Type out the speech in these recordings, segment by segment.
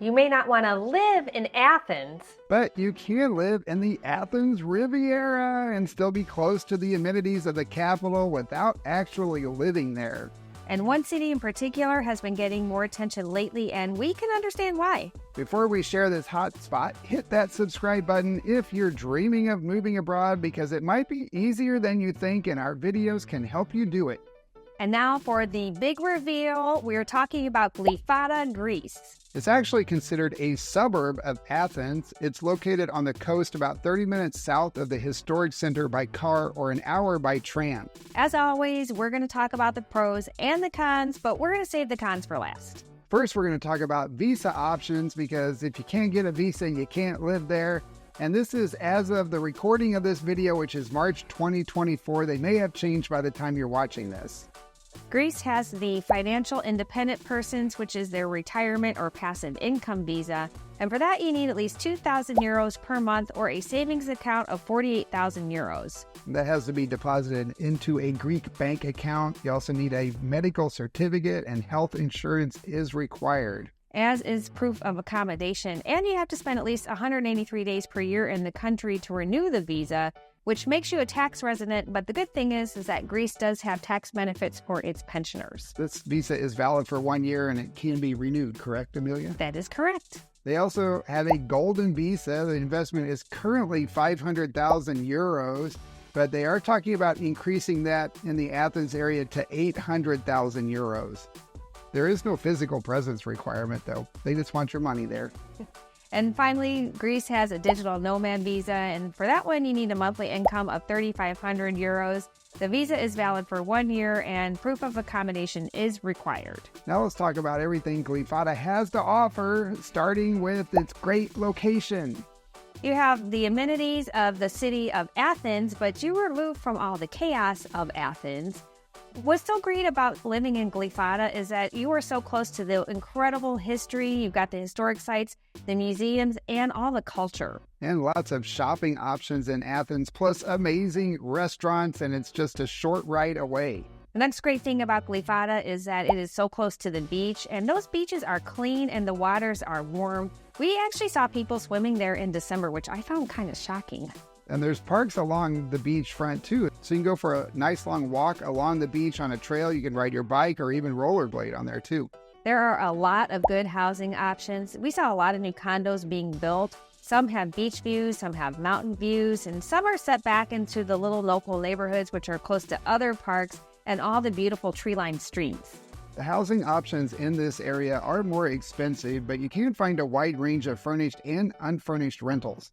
You may not want to live in Athens, but you can live in the Athens Riviera and still be close to the amenities of the capital without actually living there. And one city in particular has been getting more attention lately, and we can understand why. Before we share this hot spot, hit that subscribe button if you're dreaming of moving abroad, because it might be easier than you think, and our videos can help you do it. And now for the big reveal, we're talking about Glyfada Greece. It's actually considered a suburb of Athens. It's located on the coast about 30 minutes south of the historic center by car or an hour by tram. As always, we're going to talk about the pros and the cons, but we're going to save the cons for last. First, we're going to talk about visa options, because if you can't get a visa, you can't live there. And this is as of the recording of this video, which is March 2024. They may have changed by the time you're watching this. Greece has the Financial Independent Persons, which is their retirement or passive income visa. And for that, you need at least 2,000 euros per month or a savings account of 48,000 euros. That has to be deposited into a Greek bank account. You also need a medical certificate, and health insurance is required, as is proof of accommodation. And you have to spend at least 183 days per year in the country to renew the visa, which makes you a tax resident. But the good thing is that Greece does have tax benefits for its pensioners. This visa is valid for 1 year and it can be renewed, correct, Amelia? That is correct. They also have a golden visa. The investment is currently 500,000 euros, but they are talking about increasing that in the Athens area to 800,000 euros. There is no physical presence requirement, though. They just want your money there. And finally, Greece has a digital nomad visa, and for that one, you need a monthly income of 3,500 euros. The visa is valid for 1 year, and proof of accommodation is required. Now let's talk about everything Glyfada has to offer, starting with its great location. You have the amenities of the city of Athens, but you are removed from all the chaos of Athens. What's so great about living in Glyfada is that you are so close to the incredible history. You've got the historic sites, the museums, and all the culture. And lots of shopping options in Athens, plus amazing restaurants, and it's just a short ride away. The next great thing about Glyfada is that it is so close to the beach, and those beaches are clean and the waters are warm. We actually saw people swimming there in December, which I found kind of shocking. And there's parks along the beach front too. So you can go for a nice long walk along the beach on a trail. You can ride your bike or even rollerblade on there too. There are a lot of good housing options. We saw a lot of new condos being built. Some have beach views, some have mountain views, and some are set back into the little local neighborhoods, which are close to other parks and all the beautiful tree-lined streets. The housing options in this area are more expensive, but you can find a wide range of furnished and unfurnished rentals.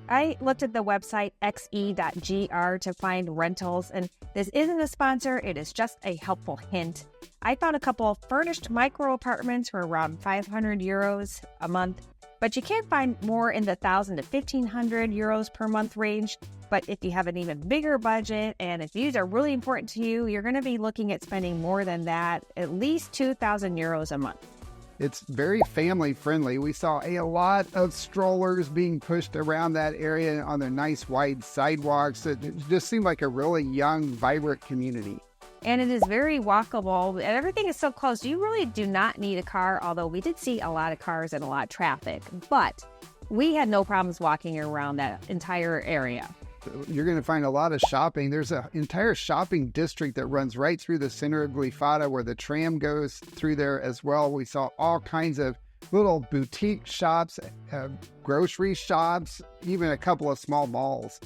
I looked at the website xe.gr to find rentals, and this isn't a sponsor, it is just a helpful hint. I found a couple of furnished micro apartments for around 500 euros a month, but you can find more in the 1,000 to 1,500 euros per month range. But if you have an even bigger budget and if views are really important to you, you're going to be looking at spending more than that, at least 2,000 euros a month. It's very family friendly. We saw a lot of strollers being pushed around that area on the nice wide sidewalks. It just seemed like a really young, vibrant community. And it is very walkable, and everything is so close. You really do not need a car, although we did see a lot of cars and a lot of traffic. But we had no problems walking around that entire area. You're going to find a lot of shopping. There's an entire shopping district that runs right through the center of Glyfada where the tram goes through there as well. We saw all kinds of little boutique shops, grocery shops, even a couple of small malls.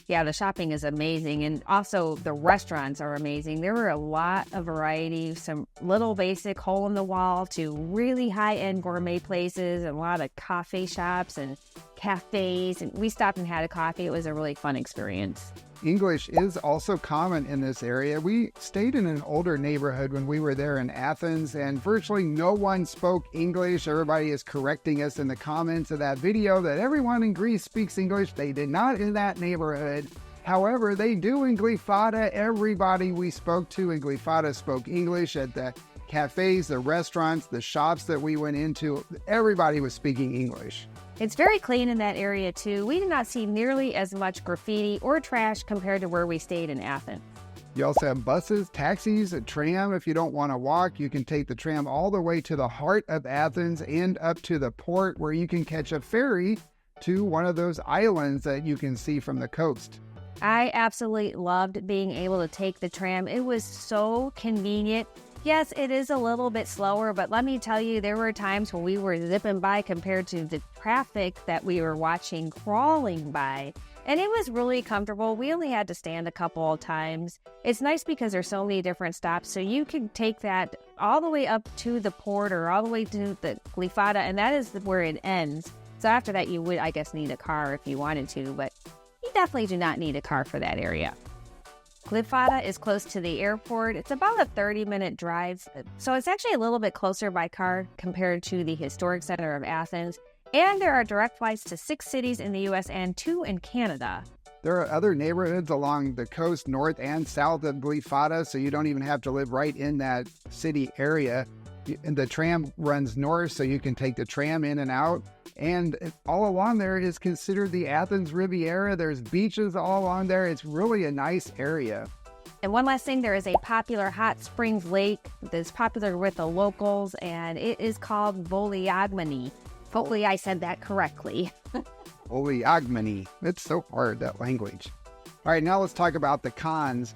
Yeah, the shopping is amazing, and also the restaurants are amazing. There were a lot of variety, some little basic hole-in-the-wall to really high-end gourmet places, and a lot of coffee shops and cafes. And we stopped and had a coffee. It was a really fun experience. English is also common in this area. We stayed in an older neighborhood when we were there in Athens, and virtually no one spoke English. Everybody is correcting us in the comments of that video that everyone in Greece speaks English. They did not in that neighborhood. However, they do in Glyfada. Everybody we spoke to in Glyfada spoke English at the cafes, the restaurants, the shops that we went into. Everybody was speaking English. It's very clean in that area too. We did not see nearly as much graffiti or trash compared to where we stayed in Athens. You also have buses, taxis, a tram. If you don't want to walk, you can take the tram all the way to the heart of Athens and up to the port, where you can catch a ferry to one of those islands that you can see from the coast. I absolutely loved being able to take the tram. It was so convenient. Yes, it is a little bit slower, but let me tell you, there were times when we were zipping by compared to the traffic that we were watching crawling by. And it was really comfortable. We only had to stand a couple of times. It's nice because there's so many different stops, so you can take that all the way up to the port or all the way to the Glyfada, and that is where it ends. So after that, you would, I guess, need a car if you wanted to, but you definitely do not need a car for that area. Glyfada is close to the airport. It's about a 30-minute drive, so it's actually a little bit closer by car compared to the historic center of Athens. And there are direct flights to 6 cities in the U.S. and 2 in Canada. There are other neighborhoods along the coast, north and south of Glyfada, so you don't even have to live right in that city area. And the tram runs north, so you can take the tram in and out. And all along there is considered the Athens Riviera. There's beaches all along there. It's really a nice area. And one last thing, there is a popular hot springs lake that's popular with the locals, and it is called Voliagmeni. Hopefully I said that correctly. Voliagmeni. It's so hard, that language. All right, now let's talk about the cons.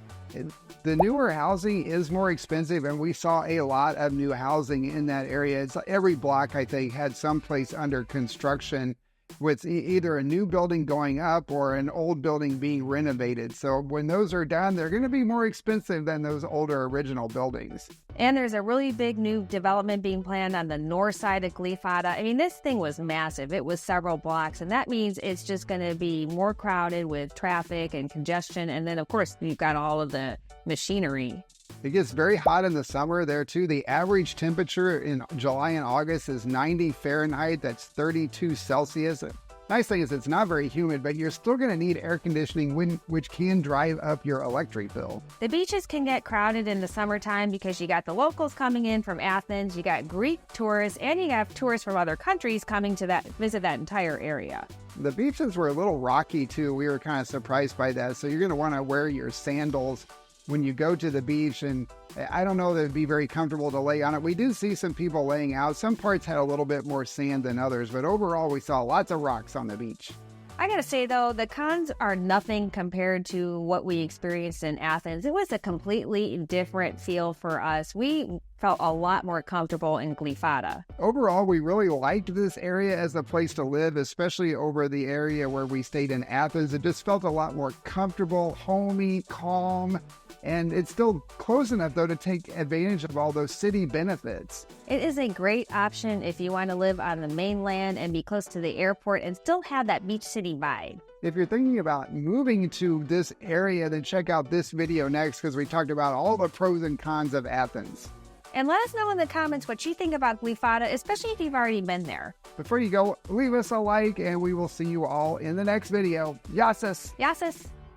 The newer housing is more expensive, and we saw a lot of new housing in that area. It's every block, I think, had some place under construction with either a new building going up or an old building being renovated. So when those are done, they're going to be more expensive than those older original buildings. And there's a really big new development being planned on the north side of Glyfada. I mean, this thing was massive. It was several blocks, and that means it's just going to be more crowded with traffic and congestion. And then, of course, you've got all of the machinery. It gets very hot in the summer there too. The average temperature in July and August is 90 Fahrenheit. That's 32 Celsius. Nice thing is it's not very humid, but you're still going to need air conditioning, which can drive up your electric bill. The beaches can get crowded in the summertime because you got the locals coming in from Athens, you got Greek tourists, and you have tourists from other countries coming to visit that entire area. The beaches were a little rocky too. We were kind of surprised by that. So you're going to want to wear your sandals when you go to the beach, and I don't know that it'd be very comfortable to lay on it. We did see some people laying out. Some parts had a little bit more sand than others, but overall we saw lots of rocks on the beach. I gotta say though, the cons are nothing compared to what we experienced in Athens. It was a completely different feel for us. We felt a lot more comfortable in Glyfada. Overall, we really liked this area as a place to live, especially over the area where we stayed in Athens. It just felt a lot more comfortable, homey, calm, and it's still close enough though to take advantage of all those city benefits. It is a great option if you want to live on the mainland and be close to the airport and still have that beach city vibe. If you're thinking about moving to this area, then check out this video next, because we talked about all the pros and cons of Athens. And let us know in the comments what you think about Glyfada, especially if you've already been there. Before you go, leave us a like, and we will see you all in the next video. Yasis! Yasis!